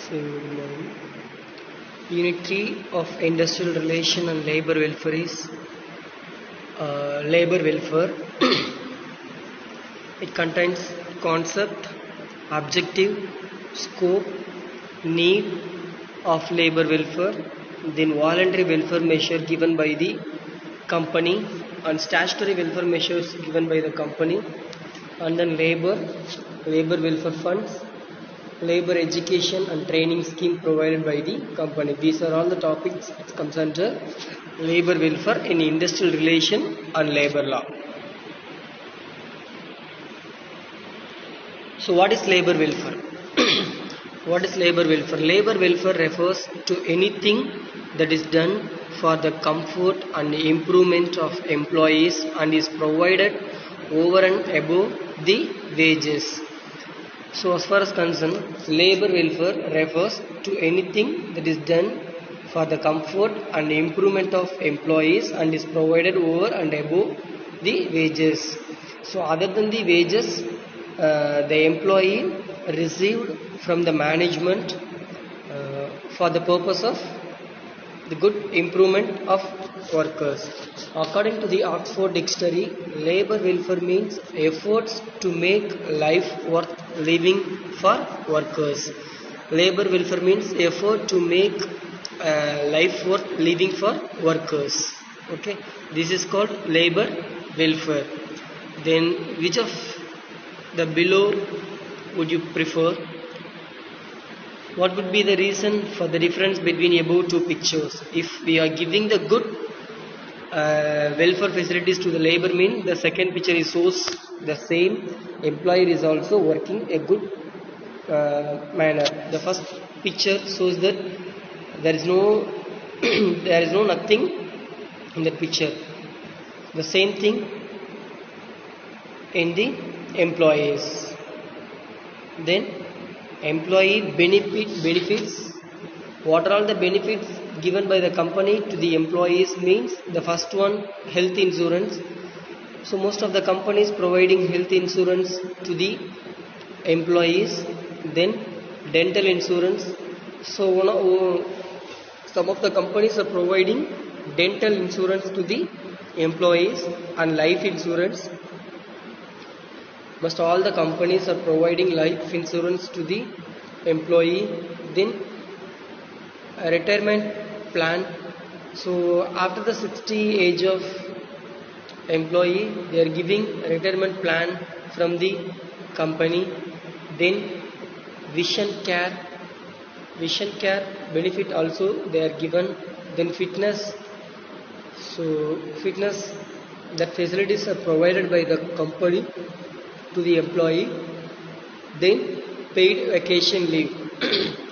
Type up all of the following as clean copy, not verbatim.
So, Unit 3 of Industrial Relation and Labor Welfare is Labor Welfare. It contains concept, objective, scope, need of labor welfare, then voluntary welfare measure given by the company and statutory welfare measures given by the company, and then labor welfare funds, labor education and training scheme provided by the company. These are all the topics that comes under labor welfare in industrial relation and labor law. So what is labor welfare? What is labor welfare? Labor welfare refers to anything that is done for the comfort and improvement of employees and is provided over and above the wages. So as far as concerned, labor welfare refers to anything that is done for the comfort and improvement of employees and is provided over and above the wages. So other than the wages, the employee received from the management for the purpose of the good improvement of workers. According to the Oxford Dictionary, labor welfare means efforts to make life worth living for workers. Labor welfare means effort to make life worth living for workers. Okay, this is called labor welfare. Then which of the below would you prefer? What would be the reason for the difference between above two pictures? If we are giving the good welfare facilities to the labor mean, the second picture is shows the same employer is also working a good manner. The first picture shows that there is no nothing in that picture. The same thing in the employees. Then employee benefits. What are all the benefits given by the company to the employees means, the first one, health insurance. So most of the companies providing health insurance to the employees. Then dental insurance. So some of the companies are providing dental insurance to the employees and life insurance. Most all the companies are providing life insurance to the employee. Then a retirement plan. So after the 60 age of employee, they are giving a retirement plan from the company. Then vision care benefit also they are given. Then fitness. So fitness, that facilities are provided by the company to the employee. Then paid vacation leave.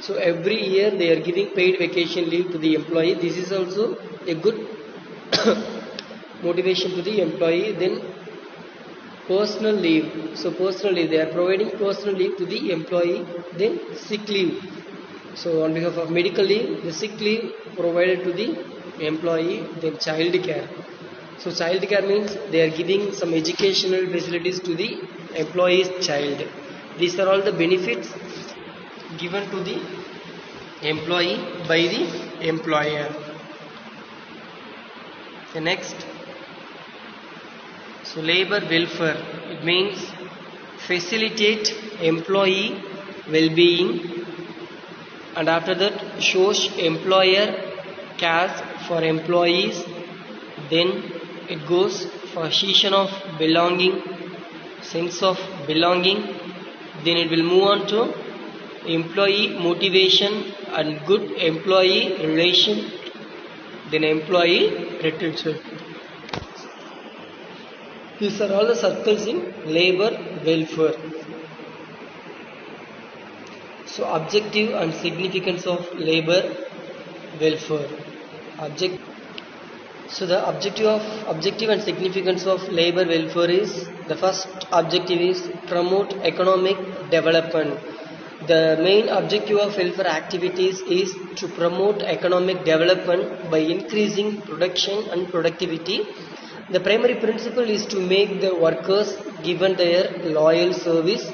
So every year they are giving paid vacation leave to the employee. This is also a good motivation to the employee. Then personal leave. So personal leave, they are providing personal leave to the employee. Then sick leave. So on behalf of medical leave, the sick leave provided to the employee. Then child care. So child care means they are giving some educational facilities to the employee's child. These are all the benefits given to the employee by the employer. The next, so labor welfare, it means facilitate employee well-being, and after that shows employer cares for employees. Then it goes for sense of belonging. Then it will move on to employee motivation and good employee relation. Then employee retention. These are all the circles in labor welfare. So objective and significance of labor welfare. So the objective and significance of labor welfare is, the first objective is promote economic development. The main objective of welfare activities is to promote economic development by increasing production and productivity. The primary principle is to make the workers given their loyal service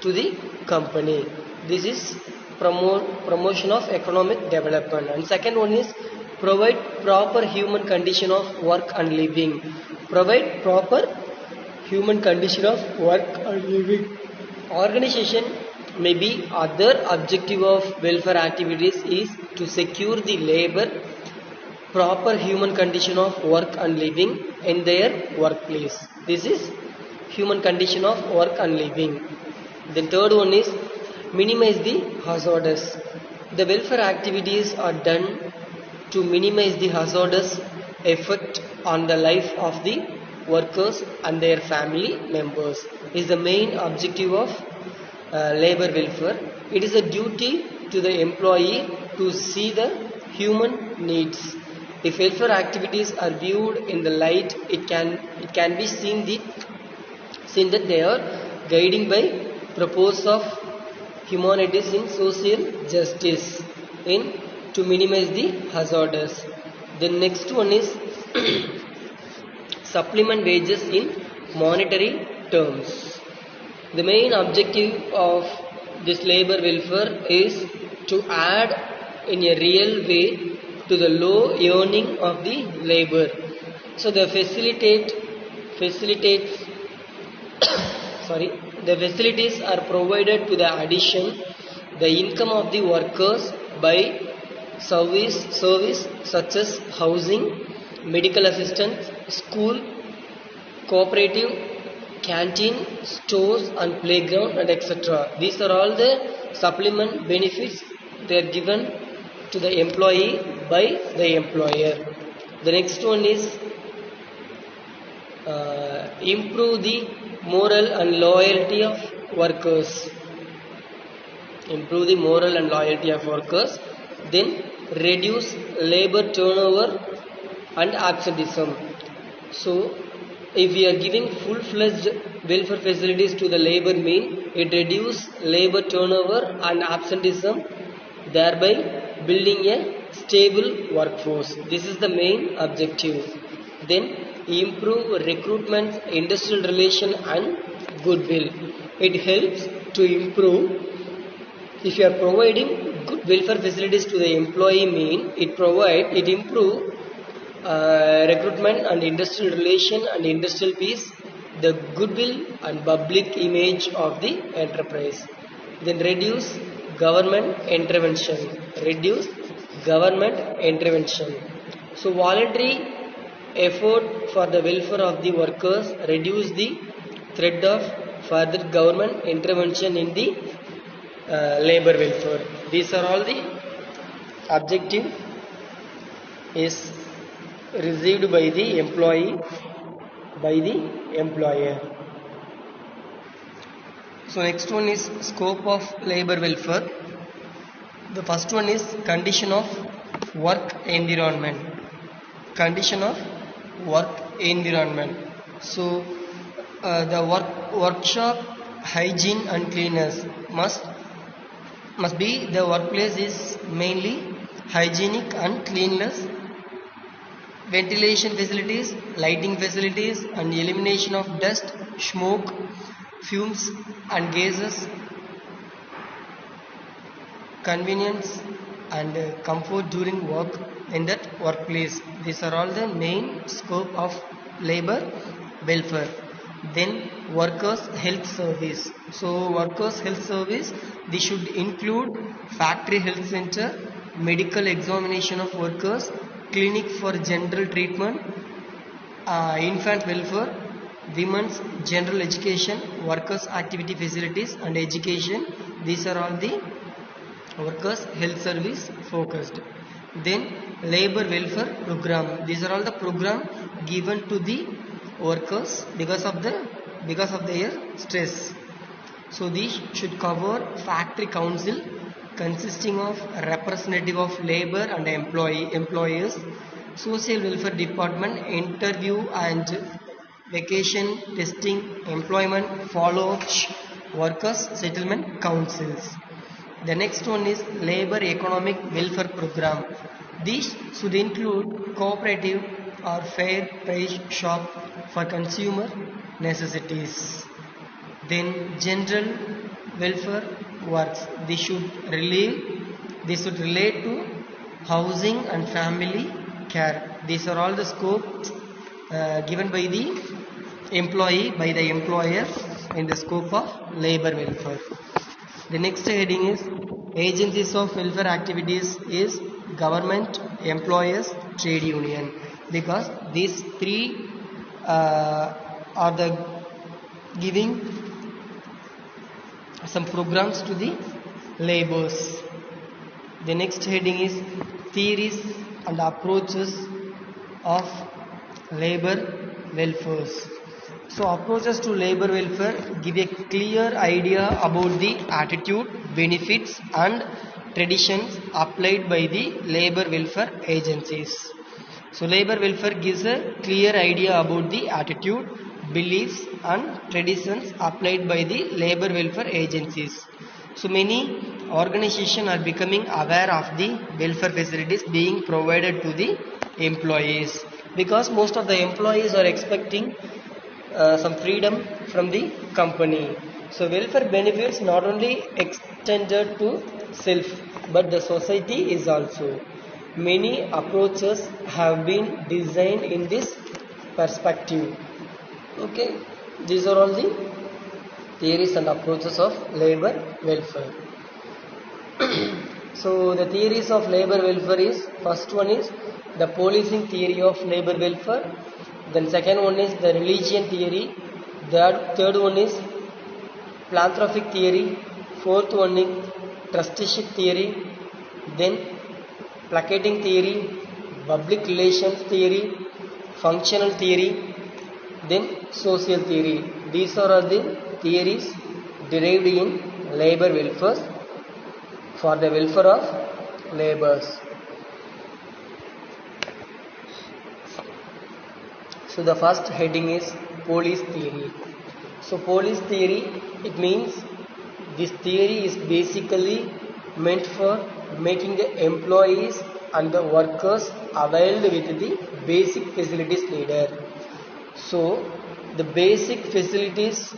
to the company. This is promotion of economic development. And second one is provide proper human condition of work and living. Provide proper human condition of work and living. Organization maybe other objective of welfare activities is to secure the labor proper human condition of work and living in their workplace. This is human condition of work and living. Then third one is minimize the hazardous. The welfare activities are done to minimize the hazardous effect on the life of the workers and their family members. Is the main objective of labor welfare. It is a duty to the employee to see the human needs. If welfare activities are viewed in the light, it can be seen that they are guiding by purpose of humanities in social justice in to minimize the hazards. The next one is supplement wages in monetary terms. The main objective of this labor welfare is to add in a real way to the low earning of the labor. So the facilitates the facilities are provided to the addition the income of the workers by service such as housing, medical assistance, school, cooperative, canteen, stores and playground and etc. These are all the supplement benefits they are given to the employee by the employer. The next one is improve the moral and loyalty of workers. Improve the moral and loyalty of workers. Then reduce labor turnover and absenteeism. So if we are giving full-fledged welfare facilities to the labor mean, it reduces labor turnover and absenteeism, thereby building a stable workforce. This is the main objective. Then improve recruitment, industrial relation and goodwill. It helps to improve. If you are providing good welfare facilities to the employee mean, it improve recruitment and industrial relation and industrial peace, the goodwill and public image of the enterprise. Then reduce government intervention. So voluntary effort for the welfare of the workers reduce the threat of further government intervention in the labor welfare. These are all the objective is received by the employee by the employer. So next one is scope of labor welfare. The first one is condition of work environment. So the workshop hygiene and cleanliness must be the workplace is mainly hygienic and cleanliness. Ventilation facilities, lighting facilities and elimination of dust, smoke, fumes and gases, convenience and comfort during work in that workplace. These are all the main scope of labor welfare. Then workers health service. So workers health service, this should include factory health center, medical examination of workers, clinic for general treatment, infant welfare, women's general education, workers activity facilities and education. These are all the workers health service focused. Then labor welfare program. These are all the program given to the workers because of their stress. So these should cover factory council consisting of representative of labor and employers, social welfare department, interview and vacation testing, employment follow-up, workers settlement councils. The next one is labor economic welfare program. These should include cooperative or fair price shop for consumer necessities. Then general welfare works. This should relate to housing and family care. These are all the scopes given by the employee, by the employer in the scope of labor welfare. The next heading is agencies of welfare activities is government, employers, trade union, because these three are the giving some programs to the laborers. The next heading is theories and approaches of labor welfare. So approaches to labor welfare give a clear idea about the attitude, benefits and traditions applied by the labor welfare agencies. So labor welfare gives a clear idea about the attitude, beliefs and traditions applied by the labor welfare agencies. So many organizations are becoming aware of the welfare facilities being provided to the employees, because most of the employees are expecting some freedom from the company. So welfare benefits not only extended to self but the society is also. Many approaches have been designed in this perspective. Okay, these are all the theories and approaches of labor welfare. So the theories of labor welfare is, first one is the policing theory of labor welfare, then second one is the religion theory, third one is philanthropic theory, fourth one is trusteeship theory, then placating theory, public relations theory, functional theory, then social theory. These are all the theories derived in labor welfare for the welfare of laborers. So the first heading is police theory. So police theory, it means this theory is basically meant for making the employees and the workers availed with the basic facilities needed. So the basic facilities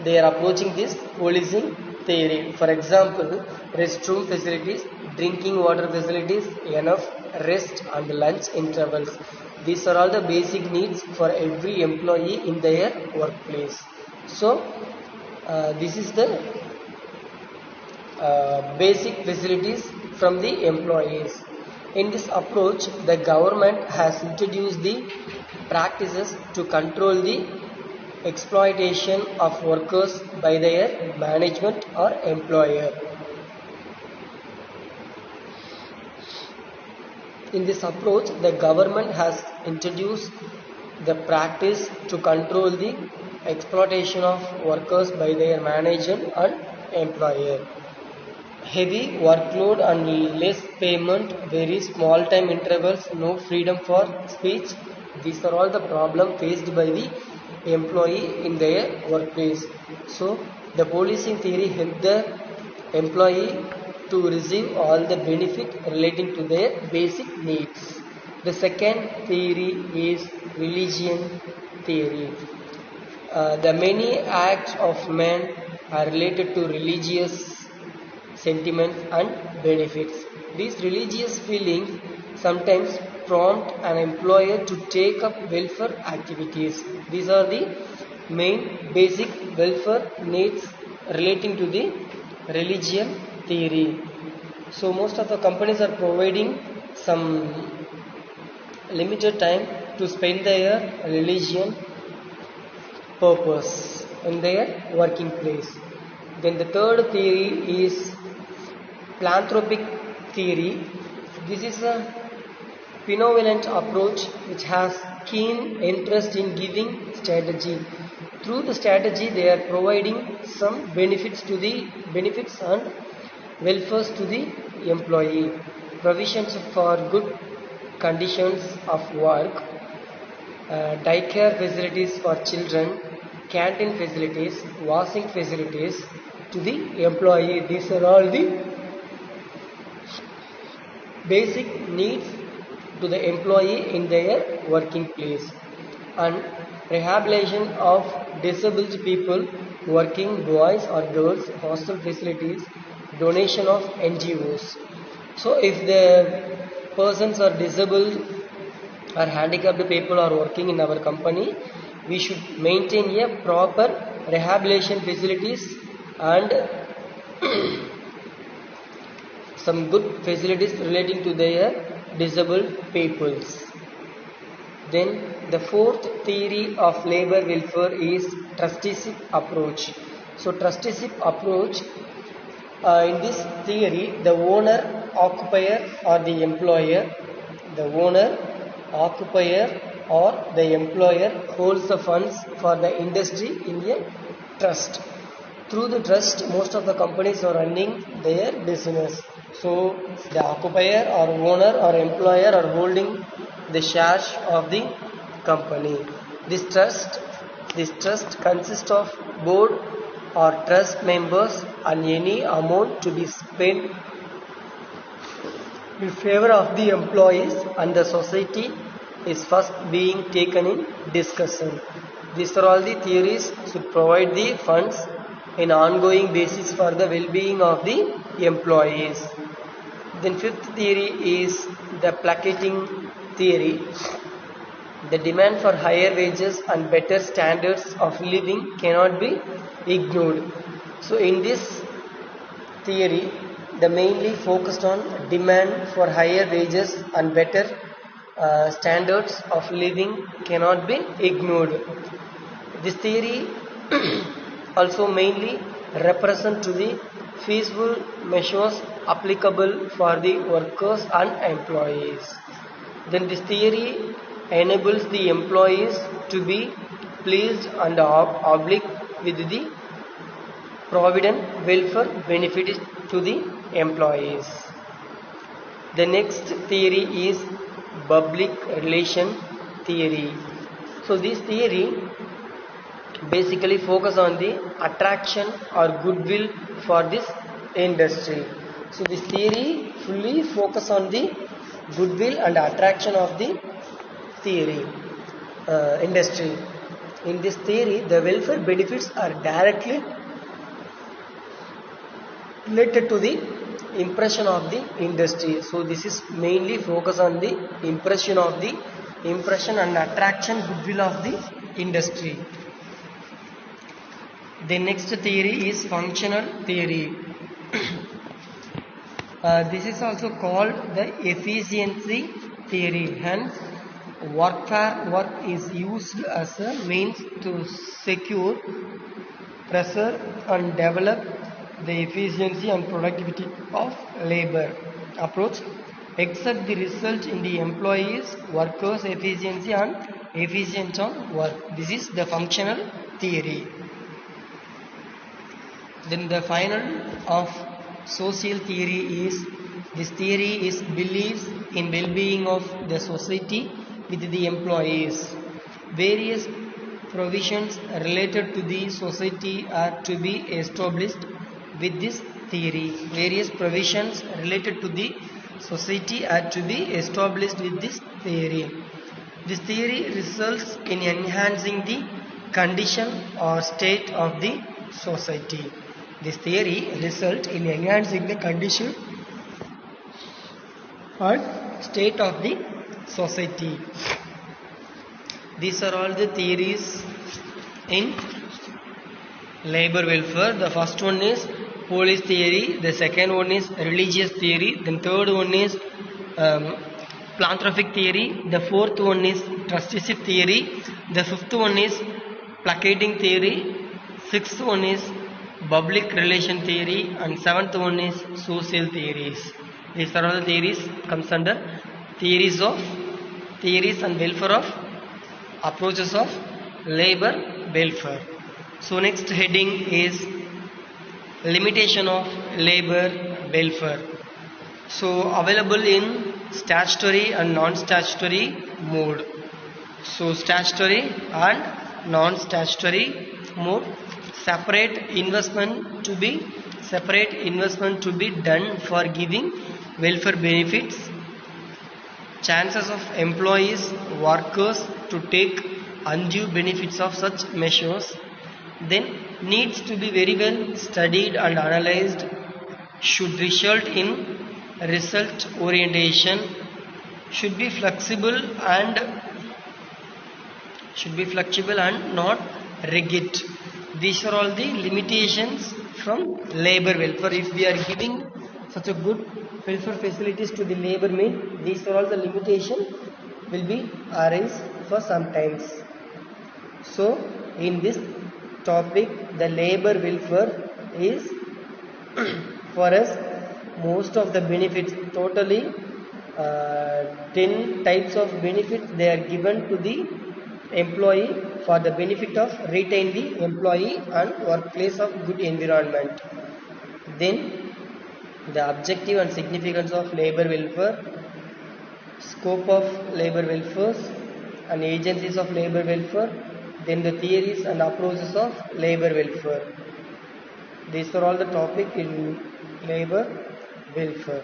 they are approaching this policing theory. For example, restroom facilities, drinking water facilities, enough rest and lunch intervals. These are all the basic needs for every employee in their workplace. So this is the basic facilities from the employees. In this approach, the government has introduced the practices to control the exploitation of workers by their management or employer. In this approach, the government has introduced the practice to control the exploitation of workers by their manager and employer. Heavy workload and less payment, very small time intervals, no freedom for speech. These are all the problems faced by the employee in their workplace. So the policing theory helps the employee to receive all the benefit relating to their basic needs. The second theory is religion theory. The many acts of man are related to religious sentiments and benefits. These religious feelings sometimes prompt an employer to take up welfare activities. These are the main basic welfare needs relating to the religion theory. So most of the companies are providing some limited time to spend their religion purpose in their working place. Then the third theory is philanthropic theory. This is a benevolent approach which has keen interest in giving strategy. Through the strategy, they are providing some benefits and welfare to the employee. Provisions for good conditions of work, daycare facilities for children, canteen facilities, washing facilities to the employee. These are all the basic needs to the employee in their working place. And rehabilitation of disabled people, working boys or girls, hostel facilities, donation of NGOs. So if the persons are disabled or handicapped people are working in our company, we should maintain a proper rehabilitation facilities and some good facilities relating to their disabled peoples. Then the fourth theory of labor welfare is trusteeship approach. So trusteeship approach, in this theory, the owner, occupier or the employer, or the employer holds the funds for the industry in a trust. Through the trust, most of the companies are running their business. So the occupier or owner or employer are holding the shares of the company. This trust consists of board or trust members, and any amount to be spent in favor of the employees and the society is first being taken in discussion. These are all the theories to provide the funds in ongoing basis for the well-being of the employees. Then fifth theory is the placating theory. The demand for higher wages and better standards of living cannot be ignored. So in this theory, the mainly focused on demand for higher wages and better standards of living cannot be ignored. This theory also mainly represent to the feasible measures applicable for the workers and employees. Then this theory enables the employees to be pleased and obliged with the provident welfare benefits to the employees. The next theory is public relation theory. So this theory basically focus on the attraction or goodwill for this industry. So this theory fully focus on the goodwill and attraction of the industry. In this theory, the welfare benefits are directly related to the impression of the industry. So this is mainly focus on the impression and attraction goodwill of the industry. The next theory is functional theory. This is also called the efficiency theory. Hence, work is used as a means to secure, preserve and develop the efficiency and productivity of labor approach, except the result in the employees, workers' efficiency and efficient on work. This is the functional theory. Then the final of social theory is, this theory is beliefs in well-being of the society with the employees. Various provisions related to the society are to be established with this theory. Various provisions related to the society are to be established with this theory. This theory results in enhancing the condition or state of the society. This theory results in enhancing the condition or state of the society. These are all the theories in labor welfare. The first one is police theory, the second one is religious theory, then third one is philanthropic theory, the fourth one is trusteeship theory, the fifth one is placating theory, sixth one is public relation theory, and seventh one is social theories. These are all the theories comes under theories and welfare of approaches of labor welfare. So next heading is limitation of labor welfare. So available in statutory and non-statutory mode. So statutory and non-statutory mode. Separate investment to be done for giving welfare benefits. Chances of employees, workers to take undue benefits of such measures, then needs to be very well studied and analyzed, should result in result orientation, should be flexible and not rigid. These are all the limitations from labor welfare. If we are giving such a good welfare facilities to the labor mean, these are all the limitation will be arise for sometimes. So in this topic, the labor welfare is for us most of the benefits, totally 10 types of benefits they are given to the employee for the benefit of retain the employee and workplace of good environment. Then the objective and significance of labor welfare, scope of labor welfare and agencies of labor welfare, then the theories and approaches of labor welfare. These are all the topic in labor welfare.